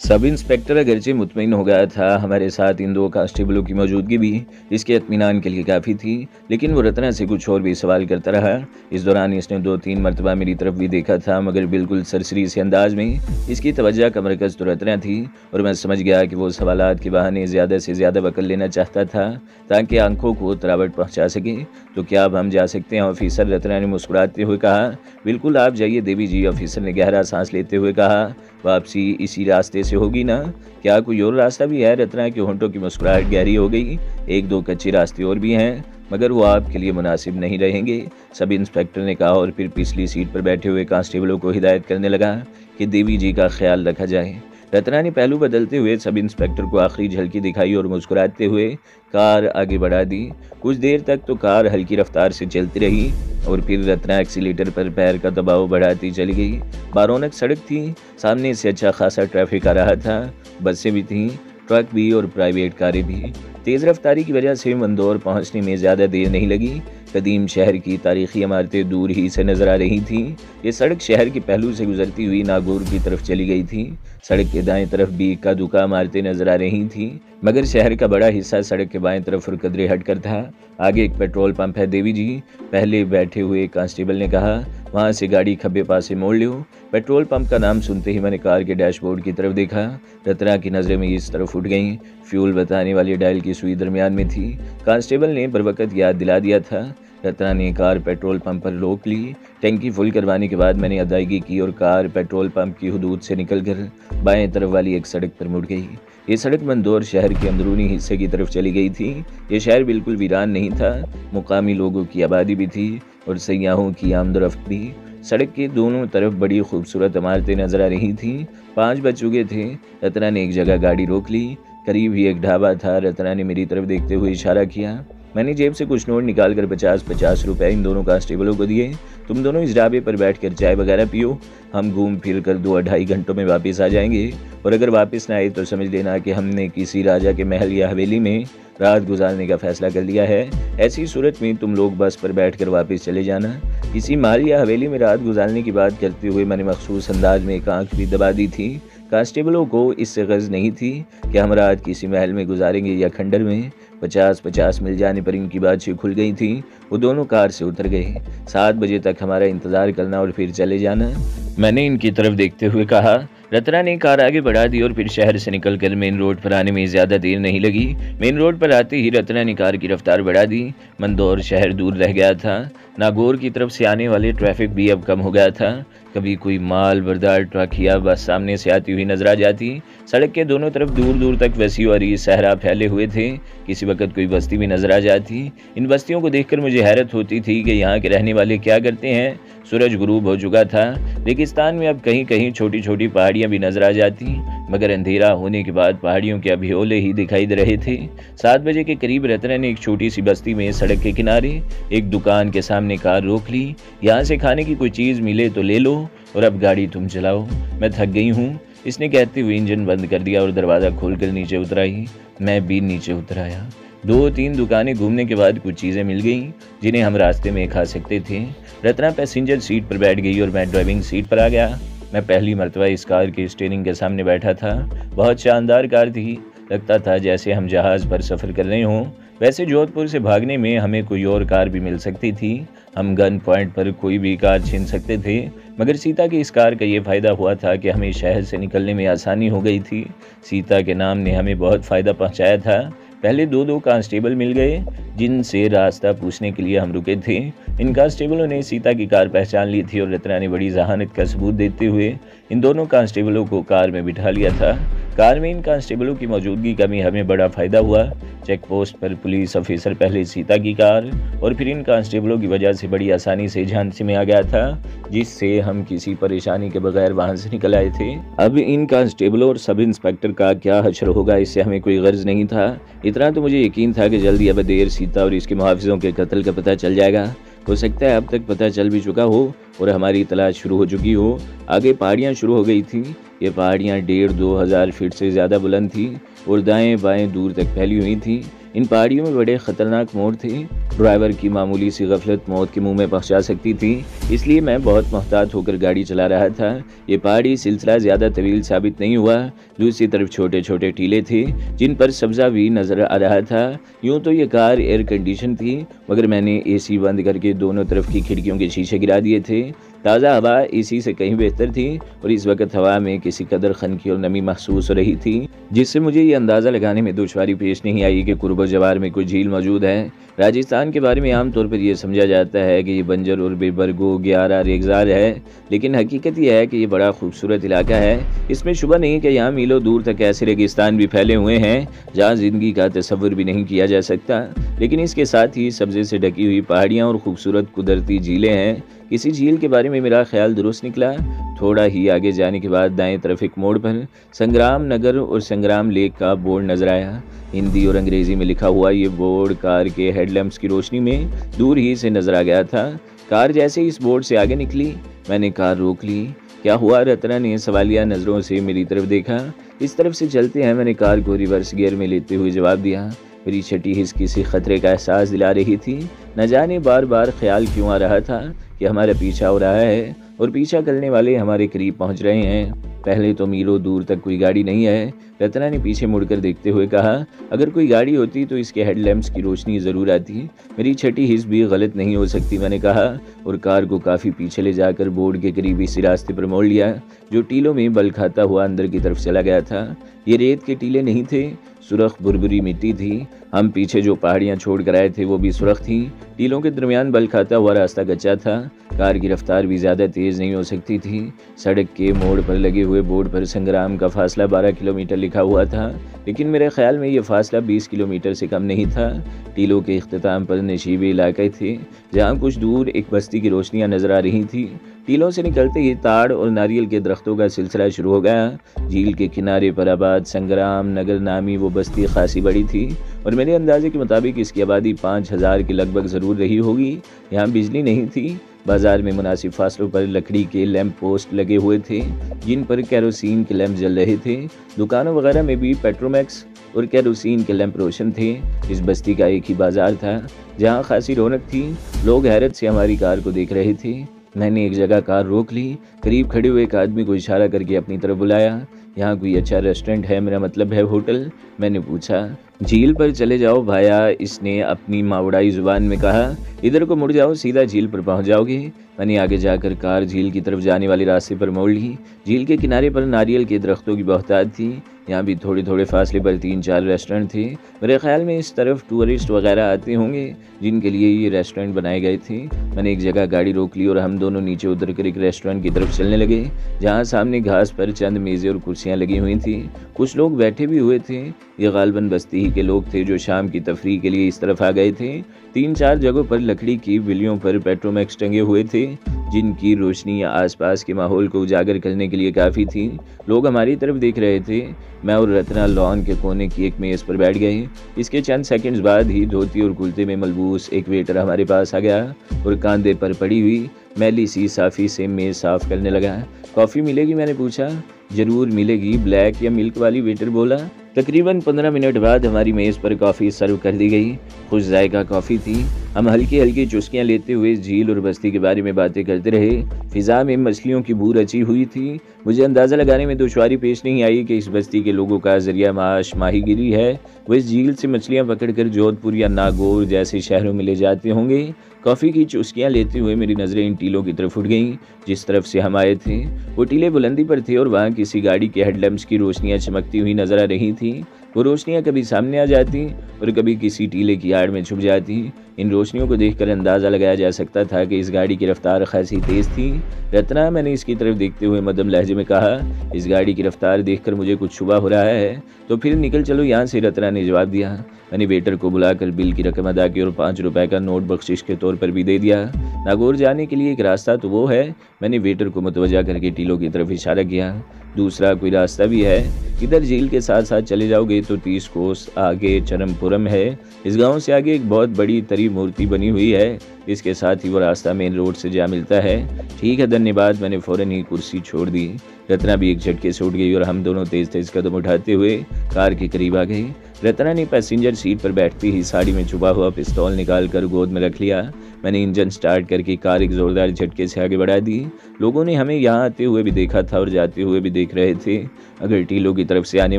Sub inspector अगरचे मुतमईन हो गया था, हमारे साथ इन दो कांस्टेबलों की मौजूदगी भी इसके इत्मीनान के लिए काफ़ी थी, लेकिन वो रत्ना से कुछ और भी सवाल करता रहा। इस दौरान इसने 2-3 मरतबा मेरी तरफ भी देखा था, मगर बिल्कुल सरसरी से अंदाज में। इसकी तवज्जो का मरकज़ तो रत्ना थी और मैं समझ गया कि वो सवालात के बहाने ज़्यादा से ज़्यादा वक़्त लेना चाहता था ताकि आंखों को तरावट पहुँचा सके। तो क्या अब हम जा सकते हैं ऑफिसर? रत्ना ने मुस्कुराते हुए कहा। बिल्कुल, आप जाइए देवी जी, ऑफिसर ने गहरा सांस लेते हुए कहा। वापसी इसी रास्ते से होगी ना? क्या कोई और रास्ता भी है? रत्ना के होंठों की मुस्कुराहट गहरी हो गई। 1-2 कच्चे रास्ते और भी हैं, मगर वो आपके लिए मुनासिब नहीं रहेंगे, सब इंस्पेक्टर ने कहा और फिर पिछली सीट पर बैठे हुए कांस्टेबलों को हिदायत करने लगा कि देवी जी का ख्याल रखा जाए। रत्ना ने पहलू बदलते हुए सब इंस्पेक्टर को आखिरी झलकी दिखाई और मुस्कुराते हुए कार आगे बढ़ा दी। कुछ देर तक तो कार हल्की रफ्तार से चलती रही और फिर रत्ना एक्सीलेटर पर पैर का दबाव बढ़ाती चली गई। बारौनक सड़क थी, सामने से अच्छा खासा ट्रैफिक आ रहा था, बसें भी थीं, ट्रक भी और प्राइवेट कारें भी। तेज़ रफ्तारी की वजह से मंदौर पहुंचने में ज़्यादा देर नहीं लगी। कदीम शहर की तारीखी इमारतें दूर ही से नजर आ रही थीं। ये सड़क शहर के पहलू से गुजरती हुई नागौर की तरफ चली गई थी। सड़क के दाएं तरफ भी इक्का दुक्का इमारतें नजर आ रही थीं, मगर शहर का बड़ा हिस्सा सड़क के बाएं तरफ और कदरे हटकर था। आगे एक पेट्रोल पंप है देवी जी, पहले बैठे हुए कांस्टेबल ने कहा। वहाँ से गाड़ी खब्बे पास से मोड़ लो। पेट्रोल पंप का नाम सुनते ही मैंने कार के डैशबोर्ड की तरफ देखा। रत्ना की नज़रें में इस तरफ उठ गईं। फ्यूल बताने वाली डायल की सुई दरमियान में थी। कांस्टेबल ने बरवकत याद दिला दिया था। रत्ना ने कार पेट्रोल पंप पर रोक ली। टैंकी फुल करवाने के बाद मैंने अदायगी की और कार पेट्रोल पंप की हदूद से निकलकर बाएं तरफ वाली एक सड़क पर मुड़ गई। ये सड़क मंदौर शहर के अंदरूनी हिस्से की तरफ चली गई थी। ये शहर बिल्कुल वीरान नहीं था, मुकामी लोगों की आबादी भी थी और सयाहों की आमदरफ्त भी। सड़क के दोनों तरफ बड़ी खूबसूरत इमारतें नजर आ रही थीं। 5 बज चुके थे। रत्ना ने एक जगह गाड़ी रोक ली। करीब ही एक ढाबा था। रत्ना ने मेरी तरफ देखते हुए इशारा किया। मैंने जेब से कुछ नोट निकालकर 50-50 रुपए इन दोनों कांस्टेबलों को दिए। तुम दोनों इस ढाबे पर बैठकर चाय वगैरह पियो, हम घूम फिर कर 2-2.5 घंटों में वापस आ जाएंगे। और अगर वापस ना आए तो समझ लेना कि हमने किसी राजा के महल या हवेली में रात गुजारने का फैसला कर लिया है। ऐसी सूरत में तुम लोग बस पर बैठकर वापस चले जाना। किसी महल या हवेली में रात गुजारने की बात करते हुए मैंने मखसूस अंदाज में एक आंख भी दबा दी थी। कांस्टेबलों को इससे गर्ज नहीं थी कि हम रात किसी महल में गुजारेंगे या खंडर में। 50-50 मिल जाने पर इनकी बातचीत खुल गई थी। वो दोनों कार से उतर गए। 7 बजे तक हमारा इंतज़ार करना और फिर चले जाना, मैंने इनकी तरफ देखते हुए कहा। रत्ना ने कार आगे बढ़ा दी और फिर शहर से निकलकर मेन रोड पर आने में ज़्यादा देर नहीं लगी। मेन रोड पर आते ही रत्ना ने कार की रफ्तार बढ़ा दी। मंदौर शहर दूर रह गया था। नागौर की तरफ से आने वाले ट्रैफिक भी अब कम हो गया था। कभी कोई माल बरदार ट्रक या बस सामने से आती हुई नजर आ जाती। सड़क के दोनों तरफ दूर दूर तक वसी और सहरा फैले हुए थे। किसी वक्त कोई बस्ती भी नजर आ जाती। इन बस्तियों को देखकर मुझे हैरत होती थी कि यहाँ के रहने वाले क्या करते हैं। सूरज गुरूब हो चुका था। रेगिस्तान में अब कहीं कहीं छोटी छोटी पहाड़ियाँ भी नजर आ जाती, मगर अंधेरा होने के बाद पहाड़ियों के अभियोले ही दिखाई दे रहे थे। 7 बजे के करीब रत्ना ने एक छोटी सी बस्ती में सड़क के किनारे एक दुकान के सामने कार रोक ली। यहाँ से खाने की कोई चीज़ मिले तो ले लो और अब गाड़ी तुम चलाओ, मैं थक गई हूँ, इसने कहते हुए इंजन बंद कर दिया और दरवाज़ा खोलकर नीचे उतराई। मैं भी नीचे उतर आया। 2-3 दुकानें घूमने के बाद कुछ चीज़ें मिल गईं जिन्हें हम रास्ते में खा सकते थे। रत्ना पैसेंजर सीट पर बैठ गई और मैं ड्राइविंग सीट पर आ गया। मैं पहली मरतबा इस कार के स्टीयरिंग के सामने बैठा था। बहुत शानदार कार थी। लगता था जैसे हम जहाज़ पर सफ़र कर रहे हों। वैसे जोधपुर से भागने में हमें कोई और कार भी मिल सकती थी। हम गन पॉइंट पर कोई भी कार छीन सकते थे, मगर सीता की इस कार का ये फ़ायदा हुआ था कि हमें शहर से निकलने में आसानी हो गई थी। सीता के नाम ने हमें बहुत फ़ायदा पहुंचाया था। पहले 2-2 कांस्टेबल मिल गए जिनसे रास्ता पूछने के लिए हम रुके थे। इन कांस्टेबलों ने सीता की कार पहचान ली थी और रत्ना ने बड़ी जहानत का सबूत देते हुए इन दोनों कांस्टेबलों को कार में बिठा लिया था। कार में इन कांस्टेबलों की मौजूदगी का भी हमें बड़ा फ़ायदा हुआ। चेक पोस्ट पर पुलिस ऑफिसर पहले सीता की कार और फिर इन कांस्टेबलों की वजह से बड़ी आसानी से झांसी में आ गया था, जिससे हम किसी परेशानी के बगैर वहां से निकल आए थे। अब इन कांस्टेबलों और सब इंस्पेक्टर का क्या हश्र होगा, इससे हमें कोई गर्ज नहीं था। इतना तो मुझे यकीन था कि जल्दी अब देर सीता और इसके मुहाफिजों के कत्ल का पता चल जाएगा। हो सकता है अब तक पता चल भी चुका हो और हमारी तलाश शुरू हो चुकी हो। आगे पहाड़ियाँ शुरू हो गई थी। ये पहाड़ियाँ 1,500-2,000 फीट से ज़्यादा बुलंद थी और दाएं बाएं दूर तक फैली हुई थी। इन पहाड़ियों में बड़े ख़तरनाक मोड़ थे। ड्राइवर की मामूली सी गफलत मौत के मुंह में पहुंचा सकती थी, इसलिए मैं बहुत मुहतात होकर गाड़ी चला रहा था। ये पहाड़ी सिलसिला ज़्यादा तवील साबित नहीं हुआ। दूसरी तरफ छोटे छोटे टीले थे जिन पर सब्ज़ा भी नज़र आ रहा था। यूँ तो ये कार एयर कंडीशन थी, मगर मैंने एसी बंद करके दोनों तरफ की खिड़कियों के शीशे गिरा दिए थे। ताज़ा हवा एसी से कहीं बेहतर थी और इस वक्त हवा में किसी कदर खनकी और नमी महसूस हो रही थी, जिससे मुझे ये अंदाज़ा लगाने में दुश्वारी पेश नहीं आई कि कुर्ब जवार में कोई झील मौजूद है। राजस्थान के बारे में आमतौर पर यह समझा जाता है कि ये बंजर और बेबरगो ग्यारह रेगजार है, लेकिन हकीकत यह है कि ये बड़ा खूबसूरत इलाका है। इसमें शुबा नहीं कि यहाँ मीलों दूर तक ऐसे रेगिस्तान भी फैले हुए हैं जहाँ ज़िंदगी का तसव्वुर भी नहीं किया जा सकता, लेकिन इसके साथ ही सब्ज़े से ढकी हुई पहाड़ियाँ और खूबसूरत कुदरती झीलें हैं। किसी झील के बारे में मेरा ख्याल दुरुस्त निकला। थोड़ा ही आगे जाने के बाद दाएं तरफ एक मोड़ पर संग्राम नगर और संग्राम लेक का बोर्ड नजर आया। हिंदी और अंग्रेजी में लिखा हुआ ये बोर्ड कार के हेडलैम्प्स की रोशनी में दूर ही से नजर आ गया था। कार जैसे इस बोर्ड से आगे निकली, मैंने कार रोक ली। क्या हुआ? रत्ना ने सवालिया नज़रों से मेरी तरफ देखा। इस तरफ से चलते हैं, मैंने कार को रिवर्स गियर में लेते हुए जवाब दिया। मेरी छठी हिस्स किसी खतरे का एहसास दिला रही थी। न जाने बार बार ख्याल क्यों आ रहा था कि हमारा पीछा हो रहा है और पीछा करने वाले हमारे करीब पहुंच रहे हैं। पहले तो मीलों दूर तक कोई गाड़ी नहीं है। रत्ना ने पीछे मुड़कर देखते हुए कहा, अगर कोई गाड़ी होती तो इसके हेडलैम्प्स की रोशनी ज़रूर आती। मेरी छठी हिस्स भी गलत नहीं हो सकती, मैंने कहा, और कार को काफ़ी पीछे ले जाकर बोर्ड के करीब इसी रास्ते पर मोड़ लिया जो टीलों में बल खाता हुआ अंदर की तरफ चला गया था। ये रेत के टीले नहीं थे, सुरख बुरबुरी मिट्टी थी। हम पीछे जो पहाड़ियाँ छोड़ कर आए थे वो भी सुरख थीं। टीलों के दरमियान बल खाता हुआ रास्ता कच्चा था। कार की रफ्तार भी ज़्यादा तेज़ नहीं हो सकती थी। सड़क के मोड़ पर लगे हुए बोर्ड पर संग्राम का फासला 12 किलोमीटर लिखा हुआ था, लेकिन मेरे ख्याल में ये फासला 20 किलोमीटर से कम नहीं था। टीलों के इख्तिताम पर नशीबे इलाके थे जहाँ कुछ दूर एक बस्ती की रोशनियाँ नजर आ रही थी। टीलों से निकलते ही ताड़ और नारियल के दरख्तों का सिलसिला शुरू हो गया। झील के किनारे पर आबाद संग्राम नगर नामी वो बस्ती खासी बड़ी थी और मेरे अंदाजे के मुताबिक इसकी आबादी 5,000 के लगभग ज़रूर रही होगी। यहाँ बिजली नहीं थी। बाजार में मुनासिब फासलों पर लकड़ी के लैंप पोस्ट लगे हुए थे जिन पर कैरोसिन के लैंप जल रहे थे। दुकानों वगैरह में भी पेट्रोमैक्स और कैरोसिन के लैंप रोशन थे। इस बस्ती का एक ही बाजार था जहाँ खासी रौनक थी। लोग हैरत से हमारी कार को देख रहे थे। मैंने एक जगह कार रोक ली। करीब खड़े हुए एक आदमी को इशारा करके अपनी तरफ बुलाया। यहाँ कोई अच्छा रेस्टोरेंट है? मेरा मतलब है होटल, मैंने पूछा। झील पर चले जाओ भाया, इसने अपनी मावड़ाई जुबान में कहा। इधर को मुड़ जाओ, सीधा झील पर पहुँच जाओगे। मैंने आगे जाकर कार झील की तरफ जाने वाले रास्ते पर मोड़ ली। झील के किनारे पर नारियल के दरख्तों की बहुतायत थी। यहाँ भी थोड़े थोड़े फासले पर 3-4 रेस्टोरेंट थे। मेरे ख्याल में इस तरफ टूरिस्ट वगैरह आते होंगे जिनके लिए ये रेस्टोरेंट बनाए गए थे। मैंने एक जगह गाड़ी रोक ली और हम दोनों नीचे उतर कर एक रेस्टोरेंट की तरफ चलने लगे जहाँ सामने घास पर चंद मेज़ें और कुर्सियाँ लगी हुई थी। कुछ लोग बैठे भी हुए थे। ये गालबन बस्ती ही के लोग थे जो शाम की तफरीह के लिए इस तरफ आ गए थे। 3-4 जगहों पर लकड़ी की बिलियों पर पेट्रोमैक्स टंगे हुए थे जिनकी रोशनी आसपास के माहौल को उजागर करने के लिए काफ़ी थी। लोग हमारी तरफ देख रहे थे। मैं और रत्ना लॉन के कोने की एक मेज़ पर बैठ गए। इसके चंद सेकंड्स बाद ही धोती और कुर्ते में मलबूस एक वेटर हमारे पास आ गया और कंधे पर पड़ी हुई मैली सी साफ़ी से मेज़ साफ़ करने लगा। कॉफ़ी मिलेगी? मैंने पूछा। ज़रूर मिलेगी, ब्लैक या मिल्क वाली? वेटर बोला। तकरीबन 15 मिनट बाद हमारी मेज़ पर कॉफ़ी सर्व कर दी गई। खुश जायका कॉफ़ी थी। हम हल्की हल्की चुस्कियाँ लेते हुए झील और बस्ती के बारे में बातें करते रहे। फ़िज़ा में मछलियों की बू रची हुई थी। मुझे अंदाज़ा लगाने में दुश्वारी पेश नहीं आई कि इस बस्ती के लोगों का ज़रिया माश माहीगिरी है। वो इस झील से मछलियाँ पकड़कर जोधपुर या नागौर जैसे शहरों में ले जाते होंगे। कॉफ़ी की चुस्कियाँ लेते हुए मेरी नज़रें इन टीलों की तरफ उठ गईं जिस तरफ से हम आए थे। वो टीले बुलंदी पर थे और वहाँ किसी गाड़ी के हेडलैम्प्स की रोशनियाँ चमकती हुई नजर आ रही थी। वो रोशनियाँ कभी सामने आ जाती और कभी किसी टीले की आड़ में छुप जाती। इन रोशनियों को देखकर अंदाज़ा लगाया जा सकता था कि इस गाड़ी की रफ्तार खासी तेज़ थी। रत्ना, मैंने इसकी तरफ देखते हुए मध्यम लहजे में कहा, इस गाड़ी की रफ्तार देखकर मुझे कुछ शुबा हो रहा है। तो फिर निकल चलो यहाँ से, रत्ना ने जवाब दिया। मैंने वेटर को बुलाकर बिल की रकम अदा की और 5 रुपए का नोट बख्शिश के तौर पर भी दे दिया। नागौर जाने के लिए एक रास्ता तो वो है, मैंने वेटर को मुतवज्जा करके टीलों की तरफ इशारा किया। दूसरा कोई रास्ता भी है? इधर झील के साथ साथ चले जाओगे तो 30 कोस आगे चरमपुरम है। इस गांव से आगे एक बहुत बड़ी तरी मूर्ति बनी हुई है इसके साथ ही वो रास्ता मेन रोड से जा मिलता है। ठीक है, धन्यवाद। मैंने फ़ौरन ही कुर्सी छोड़ दी। रत्ना भी एक झटके से उठ गई और हम दोनों तेज़ तेज़ कदम उठाते हुए कार के करीब आ गए। रत्ना ने पैसेंजर सीट पर बैठते ही साड़ी में छुपा हुआ पिस्तौल निकाल कर गोद में रख लिया। मैंने इंजन स्टार्ट करके कार एक ज़ोरदार झटके से आगे बढ़ा दी। लोगों ने हमें यहाँ आते हुए भी देखा था और जाते हुए भी देख रहे थे। अगर टीलों की तरफ से आने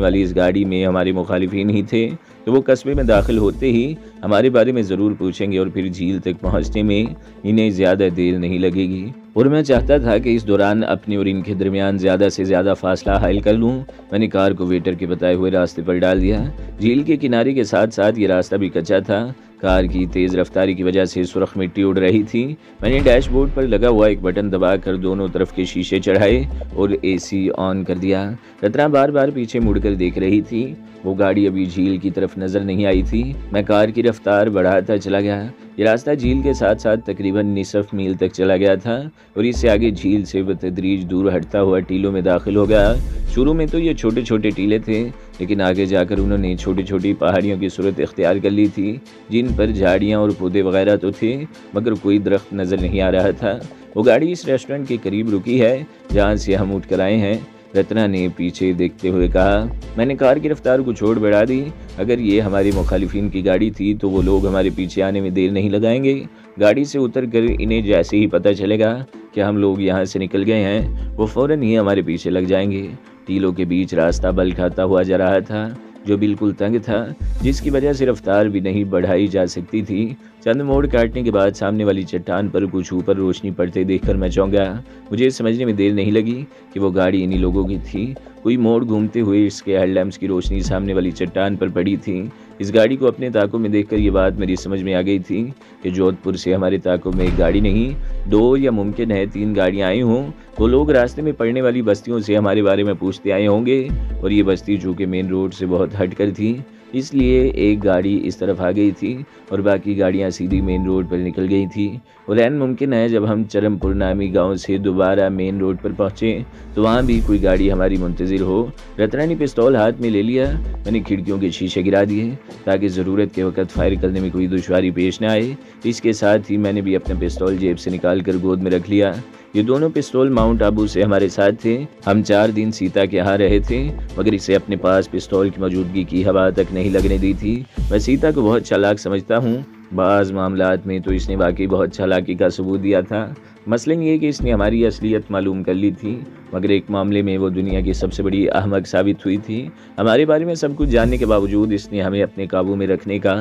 वाली इस गाड़ी में हमारे मुखालिफिन ही थे तो वो कस्बे में दाखिल होते ही हमारे बारे में ज़रूर पूछेंगे और फिर झील तक पहुँचने में इन्हें ज़्यादा देर नहीं लगेगी। और मैं चाहता था कि इस दौरान अपने और इनके दरमियान ज़्यादा से ज़्यादा फासला हासिल कर लूँ। मैंने कार को वेटर के बताए हुए रास्ते पर डाल दिया। झील के किनारे के साथ साथ ये रास्ता भी कच्चा था। कार की तेज़ रफ्तारी की वजह से सुर्ख मिट्टी उड़ रही थी। मैंने डैशबोर्ड पर लगा हुआ एक बटन दबाकर दोनों तरफ के शीशे चढ़ाए और एसी ऑन कर दिया। रत्ना बार बार पीछे मुड़कर देख रही थी। वो गाड़ी अभी झील की तरफ नज़र नहीं आई थी। मैं कार की रफ्तार बढ़ाता चला गया। ये रास्ता झील के साथ साथ तकरीबन निसफ मील तक चला गया था और इससे आगे झील से बतदरीज दूर हटता हुआ टीलों में दाखिल हो गया। शुरू में तो ये छोटे छोटे टीले थे, लेकिन आगे जाकर उन्होंने छोटी छोटी पहाड़ियों की सूरत इख्तियार कर ली थी, जिन पर झाड़ियाँ और पौधे वगैरह तो थे मगर कोई दरख्त नज़र नहीं आ रहा था। वो गाड़ी इस रेस्टोरेंट के करीब रुकी है जहाँ से हम उठ कर आए हैं, रत्ना ने पीछे देखते हुए कहा। मैंने कार की रफ्तार को छोड़ बढ़ा दी। अगर ये हमारे मुखालिफिन की गाड़ी थी तो वो लोग हमारे पीछे आने में देर नहीं लगाएंगे। गाड़ी से उतर कर इन्हें जैसे ही पता चलेगा कि हम लोग यहाँ से निकल गए हैं, वो फ़ौरन ही हमारे पीछे लग जाएंगे। टीलों के बीच रास्ता बल खाता हुआ जा रहा था, जो बिल्कुल तंग था, जिसकी वजह से रफ्तार भी नहीं बढ़ाई जा सकती थी। चंद मोड़ काटने के बाद सामने वाली चट्टान पर कुछ ऊपर रोशनी पड़ते देखकर मैं चौंक गया। मुझे समझने में देर नहीं लगी कि वो गाड़ी इन्हीं लोगों की थी। कोई मोड़ घूमते हुए इसके हेडलैम्प्स की रोशनी सामने वाली चट्टान पर पड़ी थी। इस गाड़ी को अपने ताकों में देखकर ये बात मेरी समझ में आ गई थी कि जोधपुर से हमारे ताकों में एक गाड़ी नहीं, 2 या मुमकिन है 3 गाड़ियाँ आई हों। वो लोग रास्ते में पड़ने वाली बस्तियों से हमारे बारे में पूछते आए होंगे और ये बस्ती चूँकि मेन रोड से बहुत हटकर थी, इसलिए एक गाड़ी इस तरफ आ गई थी और बाकी गाड़ियां सीधी मेन रोड पर निकल गई थी। और ऐन मुमकिन है जब हम चरमपुर नामी गांव से दोबारा मेन रोड पर पहुंचे तो वहां भी कोई गाड़ी हमारी मुंतजिर हो। रत्ना ने पिस्तौल हाथ में ले लिया। मैंने खिड़कियों के शीशे गिरा दिए ताकि ज़रूरत के वक्त फायर करने में कोई दुश्वारी पेश न आए। इसके साथ ही मैंने भी अपना पिस्तौल जेब से निकाल कर गोद में रख लिया। ये दोनों पिस्तौल माउंट आबू से हमारे साथ थे। हम 4 दिन सीता के यहाँ रहे थे, मगर इसे अपने पास पिस्तौल की मौजूदगी की हवा तक नहीं लगने दी थी। मैं सीता को बहुत चालाक समझता हूँ। बाज़ मामलात में तो इसने वाकई बहुत चालाकी का सबूत दिया था। मसलन ये कि इसने हमारी असलियत मालूम कर ली थी, मगर एक मामले में वो दुनिया की सबसे बड़ी अहमक साबित हुई थी। हमारे बारे में सब कुछ जानने के बावजूद इसने हमें अपने काबू में रखने का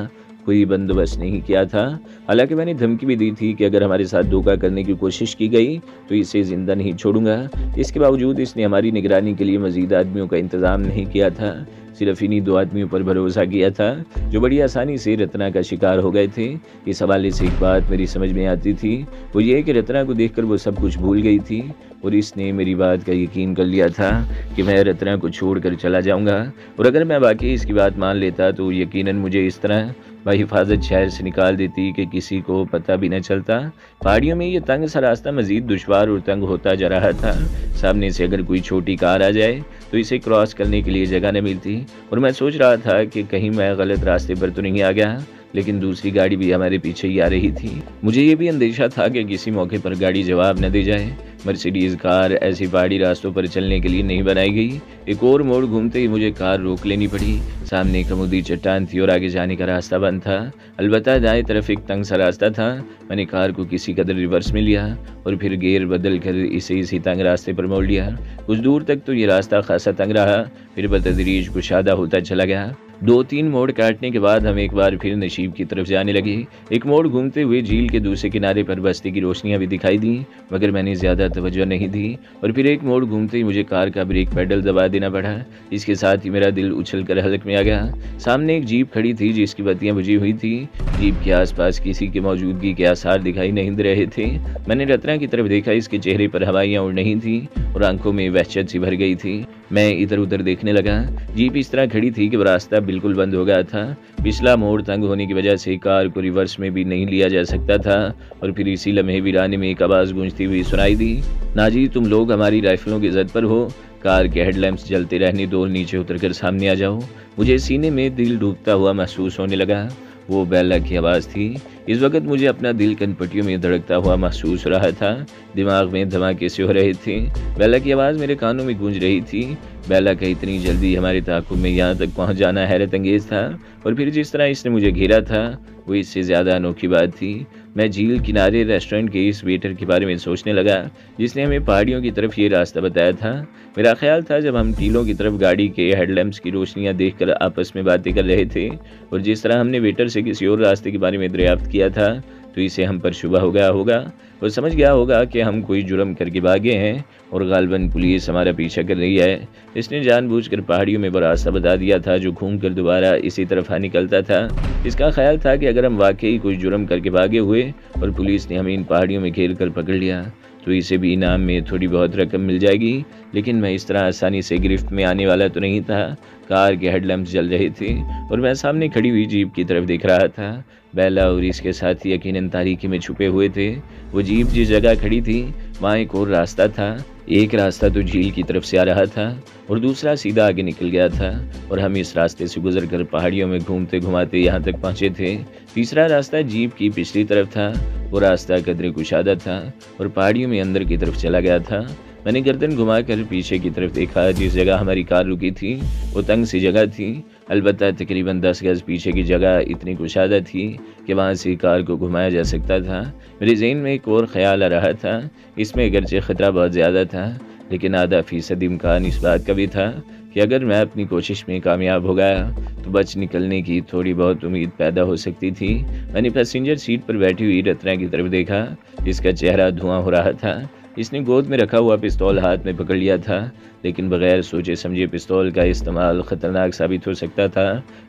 कोई बंदोबस्त नहीं किया था। हालांकि मैंने धमकी भी दी थी कि अगर हमारे साथ धोखा करने की कोशिश की गई तो इसे जिंदा नहीं छोड़ूंगा। इसके बावजूद इसने हमारी निगरानी के लिए मजीद आदमियों का इंतज़ाम नहीं किया था, सिर्फ इन्हीं 2 आदमियों पर भरोसा किया था जो बड़ी आसानी से रत्ना का शिकार हो गए थे। इस हवाले से एक बात मेरी समझ में आती थी, वो ये कि रत्ना को देखकर वो सब कुछ भूल गई थी और इसने मेरी बात का यकीन कर लिया था कि मैं रत्ना को छोड़कर चला जाऊंगा। और अगर मैं वाकई इसकी बात मान लेता तो यकीनन मुझे इस तरह बहिफाजत शहर से निकाल देती कि किसी को पता भी न चलता। पहाड़ियों में ये तंग सा रास्ता मजीद दुश्वार और तंग होता जा रहा था। सामने से अगर कोई छोटी कार आ जाए तो इसे क्रॉस करने के लिए जगह न मिलती और मैं सोच रहा था कि कहीं मैं गलत रास्ते पर तो नहीं आ गया। लेकिन दूसरी गाड़ी भी हमारे पीछे ही आ रही थी। मुझे ये भी अंदेशा था कि किसी मौके पर गाड़ी जवाब न दे जाए। मर्सिडीज़ कार ऐसी पहाड़ी रास्तों पर चलने के लिए नहीं बनाई गई। एक और मोड़ घूमते ही मुझे कार रोक लेनी पड़ी। सामने एक अमूदी चट्टान थी और आगे जाने का रास्ता बंद था। अलबत्ता दाएं तरफ एक तंग सा रास्ता था। मैंने कार को किसी कदर रिवर्स में लिया और फिर गियर बदल कर इसे इसी तंग रास्ते पर मोड़ लिया। कुछ दूर तक तो ये रास्ता खासा तंग रहा, फिर बतदरीज कुशादा होता चला गया। 2-3 मोड़ काटने के बाद हम एक बार फिर नशीब की तरफ जाने लगे। एक मोड़ घूमते हुए झील के दूसरे किनारे पर बस्ती की रोशनियां भी दिखाई दी, मगर मैंने ज़्यादा तवज्जो नहीं दी और फिर एक मोड़ घूमते ही मुझे कार का ब्रेक पैडल दबा देना पड़ा। इसके साथ ही मेरा दिल उछल कर हलक में आ गया। सामने एक जीप खड़ी थी जिसकी बत्तियां बुझी हुई थी। जीप के आसपास किसी की मौजूदगी के आसार दिखाई नहीं दे रहे थे। मैंने रत्ना की तरफ देखा। इसके चेहरे पर हवाइयाँ उड़ रही थी और आंखों में वहशत सी भर गई थी। मैं इधर उधर देखने लगा। जीप इस तरह खड़ी थी कि वो रास्ता बिल्कुल बंद हो गया था। पिछला मोड़ तंग होने की वजह से कार को रिवर्स में भी नहीं लिया जा सकता था और फिर इसी लम्हे वीराने में एक आवाज़ गूंजती हुई सुनाई दी, नाजी तुम लोग हमारी राइफलों की जद पर हो, कार के हेडलैम्प्स जलते रहने दो, नीचे उतरकर सामने आ जाओ। मुझे सीने में दिल डूबता हुआ महसूस होने लगा। वो बेला की आवाज़ थी। इस वक्त मुझे अपना दिल कनपटियों में धड़कता हुआ महसूस हो रहा था। दिमाग में धमाके से हो रहे थे। बेला की आवाज़ मेरे कानों में गूंज रही थी। बेला का इतनी जल्दी हमारे ताक़ुब में यहाँ तक पहुँच जाना हैरत अंगेज़ था, और फिर जिस तरह इसने मुझे घेरा था वो इससे ज़्यादा अनोखी बात थी। मैं झील किनारे रेस्टोरेंट के इस वेटर के बारे में सोचने लगा जिसने हमें पहाड़ियों की तरफ ये रास्ता बताया था। मेरा ख्याल था जब हम टीलों की तरफ गाड़ी के हेडलैम्प्स की रोशनियां देखकर आपस में बातें कर रहे थे, और जिस तरह हमने वेटर से किसी और रास्ते के बारे में दरियाफ्त किया था, तो इसे हम पर शुबा हो गया होगा। वो समझ गया होगा कि हम कोई जुर्म करके भागे हैं और गालबन पुलिस हमारा पीछा कर रही है। इसने जानबूझकर पहाड़ियों में वो रास्ता बता दिया था जो घूमकर दोबारा इसी तरफ आ निकलता था। इसका ख्याल था कि अगर हम वाकई कोई जुर्म करके भागे हुए और पुलिस ने हमें इन पहाड़ियों में घेर कर पकड़ लिया, तो इसे भी इनाम में थोड़ी बहुत रकम मिल जाएगी। लेकिन मैं इस तरह आसानी से गिरफ्त में आने वाला तो नहीं था। कार के हेडलैम्प्स जल रहे थे और मैं सामने खड़ी हुई जीप की तरफ देख रहा था। बेला और इसके साथी यकीनन तारीकी में छुपे हुए थे। वो जीप जिस जगह खड़ी थी वहाँ एक और रास्ता था। एक रास्ता तो झील की तरफ से आ रहा था और दूसरा सीधा आगे निकल गया था, और हम इस रास्ते से गुजरकर पहाड़ियों में घूमते घुमाते यहाँ तक पहुँचे थे। तीसरा रास्ता जीप की पिछली तरफ था। वो रास्ता कदरे कुशादा था और पहाड़ियों में अंदर की तरफ चला गया था। मैंने गर्दन घुमाकर पीछे की तरफ देखा। जिस जगह हमारी कार रुकी थी वो तंग सी जगह थी। अलबत्ता तकरीबन 10 गज पीछे की जगह इतनी कुशादा थी कि वहाँ से कार को घुमाया जा सकता था। मेरे ज़हन में एक और ख्याल आ रहा था। इसमें अगरचे ख़तरा बहुत ज़्यादा था, लेकिन आधा फीसद इम्कान इस बात का भी था कि अगर मैं अपनी कोशिश में कामयाब हो गया तो बच निकलने की थोड़ी बहुत उम्मीद पैदा हो सकती थी। मैंने पैसेंजर सीट पर बैठी हुई रत्ना की तरफ देखा, जिसका चेहरा धुआं हो रहा था। इसने गोद में रखा हुआ पिस्तौल हाथ में पकड़ लिया था, लेकिन बगैर सोचे समझे पिस्तौल का इस्तेमाल ख़तरनाक साबित हो सकता था।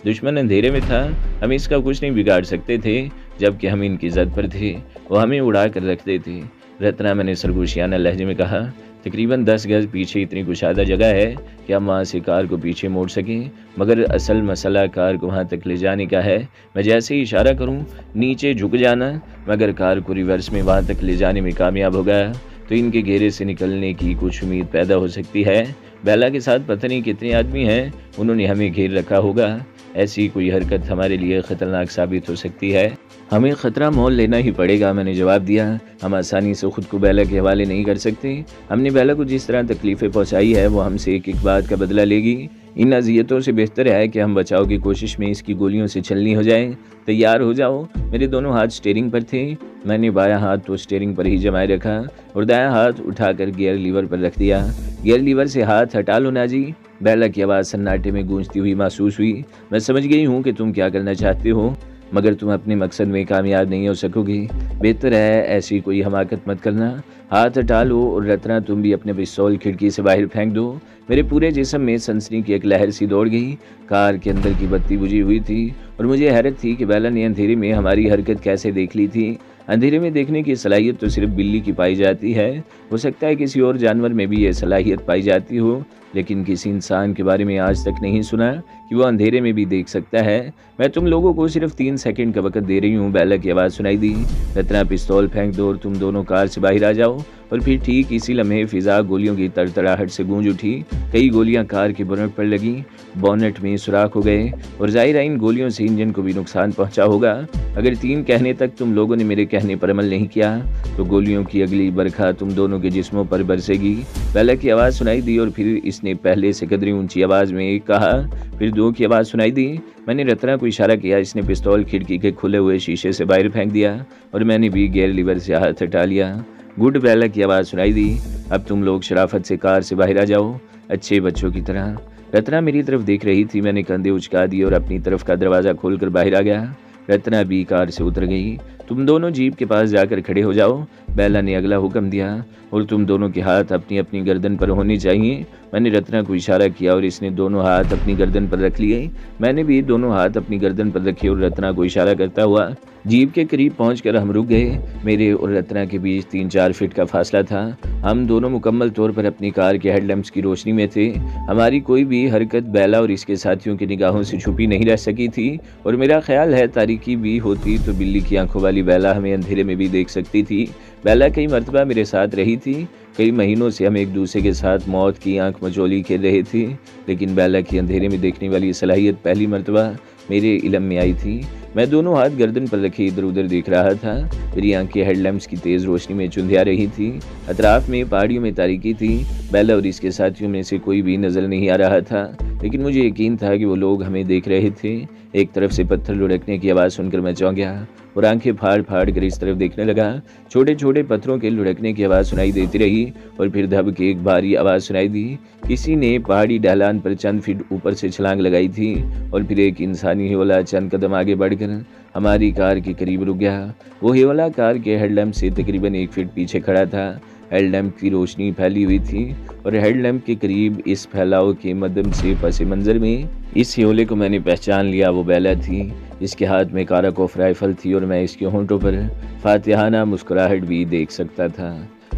दुश्मन अंधेरे में था, हम इसका कुछ नहीं बिगाड़ सकते थे, जबकि हम इनकी जद पर थे। वो हमें उड़ा कर रखते थे। रत्ना, मैंने सरगोशियाना लहजे में कहा, तकरीबन 10 गज पीछे इतनी कुशादा जगह है कि हम वहाँ से कार को पीछे मोड़ सकें, मगर असल मसला कार को वहाँ तक ले जाने का है। मैं जैसे ही इशारा करूँ नीचे झुक जाना, मगर कार को रिवर्स में वहाँ तक ले जाने में कामयाब हो गया तो इनके घेरे से निकलने की कुछ उम्मीद पैदा हो सकती है। बेला के साथ पता नहीं कितने आदमी हैं, उन्होंने हमें घेर रखा होगा। ऐसी कोई हरकत हमारे लिए ख़तरनाक साबित हो सकती है। हमें ख़तरा मोल लेना ही पड़ेगा, मैंने जवाब दिया। हम आसानी से ख़ुद को बेला के हवाले नहीं कर सकते। हमने बेला को जिस तरह तकलीफ़ें पहुँचाई है वो हमसे एक एक बात का बदला लेगी। इन अजियतों से बेहतर है कि हम बचाव की कोशिश में इसकी गोलियों से छलनी हो जाएं। तैयार हो जाओ। मेरे दोनों हाथ स्टीयरिंग पर थे। मैंने बायां हाथ तो स्टीयरिंग पर ही जमाए रखा और दायां हाथ उठाकर गियर लीवर पर रख दिया। गियर लीवर से हाथ हटा लो ना जी, बेला की आवाज़ सन्नाटे में गूंजती हुई महसूस हुई। मैं समझ गई हूँ कि तुम क्या करना चाहते हो, मगर तुम अपने मकसद में कामयाब नहीं हो सकोगी। बेहतर है ऐसी कोई हमाकत मत करना। हाथ हटा लो और रत्ना, तुम भी अपने पिस्तौल खिड़की से बाहर फेंक दो। मेरे पूरे जिस्म में सनसनी की एक लहर सी दौड़ गई। कार के अंदर की बत्ती बुझी हुई थी और मुझे हैरत थी कि बेला ने अंधेरे में हमारी हरकत कैसे देख ली थी। अंधेरे में देखने की सलाहियत तो सिर्फ बिल्ली की पाई जाती है। हो सकता है किसी और जानवर में भी ये सलाहियत पाई जाती हो, लेकिन किसी इंसान के बारे में आज तक नहीं सुना कि वो अंधेरे में भी देख सकता है। मैं तुम लोगों को सिर्फ 3 सेकंड का वक्त दे रही हूँ। बेला की आवाज़ सुनाई दी, रत्ना पिस्तौल फेंक दो और तुम दोनों कार से बाहर आ जाओ। और फिर ठीक इसी लम्हे फिजा गोलियों की तड़तड़ाहट से गूंज उठी। कई गोलियां कार के बोनट पर लगी, बोनट में सुराख हो गए और जाहिर है इन गोलियों से इंजन को भी नुकसान पहुंचा होगा। अगर 3 कहने तक तुम लोगों ने मेरे कहने पर अमल नहीं किया तो गोलियों की अगली बरखा तुम दोनों के जिस्मों पर बरसेगी। बेला की आवाज़ सुनाई दी और फिर इसने पहले से कदरी ऊंची आवाज़ में एक कहा, फिर 2 की आवाज़ सुनाई दी। मैंने रत्ना को इशारा किया। इसने पिस्तौल खिड़की के खुले हुए शीशे से बाहर फेंक दिया और मैंने भी गियर लीवर से हाथ हटा लिया। गुड, बेला की आवाज़ सुनाई दी। अब तुम लोग शराफत से कार से बाहर आ जाओ, अच्छे बच्चों की तरह। रत्ना मेरी तरफ देख रही थी। मैंने कंधे उचका दिए और अपनी तरफ का दरवाज़ा खोलकर बाहर आ गया। रत्ना भी कार से उतर गई। तुम दोनों जीप के पास जाकर खड़े हो जाओ, बेला ने अगला हुक्म दिया, और तुम दोनों के हाथ अपनी अपनी गर्दन पर होने चाहिए। मैंने रत्ना को इशारा किया और इसने दोनों हाथ अपनी गर्दन पर रख लिए। मैंने भी दोनों हाथ अपनी गर्दन पर रखे और रत्ना को इशारा करता हुआ जीप के करीब पहुंचकर हम रुक गए। मेरे और रत्ना के बीच 3-4 फीट का फासला था। हम दोनों मुकम्मल तौर पर अपनी कार के हेडलैम्प्स की रोशनी में थे। हमारी कोई भी हरकत बेला और इसके साथियों की निगाहों से छुपी नहीं रह सकी थी, और मेरा ख्याल है तारीकी भी होती तो बिल्ली की आंखों वाली मेरी बेला हमें अंधेरे में भी देख सकती थी। बेला कई मरतबा मेरे साथ रही थी। कई महीनों से हम एक दूसरे के साथ मौत की आंख मचोली खेल रहे थे, लेकिन बेला की अंधेरे में देखने वाली सलाहियत पहली मरतबा मेरे इल्म में आई थी। मैं दोनों हाथ गर्दन पर रखे इधर उधर देख रहा था। मेरी आंखें हेडलैम्प्स की तेज़ रोशनी में चुंधिया रही थी। अतराफ में पहाड़ियों में तारीकी थी। बेला और इसके साथियों में से कोई भी नज़र नहीं आ रहा था, लेकिन मुझे यकीन था कि वो लोग हमें देख रहे थे। एक तरफ से पत्थर लुढ़कने की आवाज़ सुनकर मैं चौंक गया और आंखें फाड़ फाड़ कर इस तरफ देखने लगा। छोटे छोटे पत्थरों के लुढ़कने की आवाज़ सुनाई देती रही और फिर धब की एक भारी आवाज़ सुनाई दी। किसी ने पहाड़ी ढलान पर चंद फीट ऊपर से छलांग लगाई थी और फिर एक इंसानी हिवला चंद कदम आगे बढ़कर हमारी कार के करीब रुक गया। वो हिवला कार के हेडलैम्प से तकरीबन 1 फीट पीछे खड़ा था। हेडलैम्प की रोशनी फैली हुई थी और हेडलैम्प के करीब इस फैलाव के मध्यम से पसे मंजर में इस हिवले को मैंने पहचान लिया। वो बेला थी। इसके हाथ में काराकोफ राइफल थी और मैं इसके होंठों पर फातिहाना मुस्कुराहट भी देख सकता था।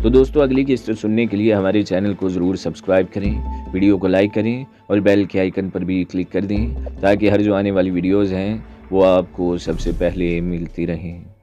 तो दोस्तों, अगली किस्त सुनने के लिए हमारे चैनल को ज़रूर सब्सक्राइब करें, वीडियो को लाइक करें और बेल के आइकन पर भी क्लिक कर दें ताकि हर जो आने वाली वीडियोज़ हैं वो आपको सबसे पहले मिलती रहें।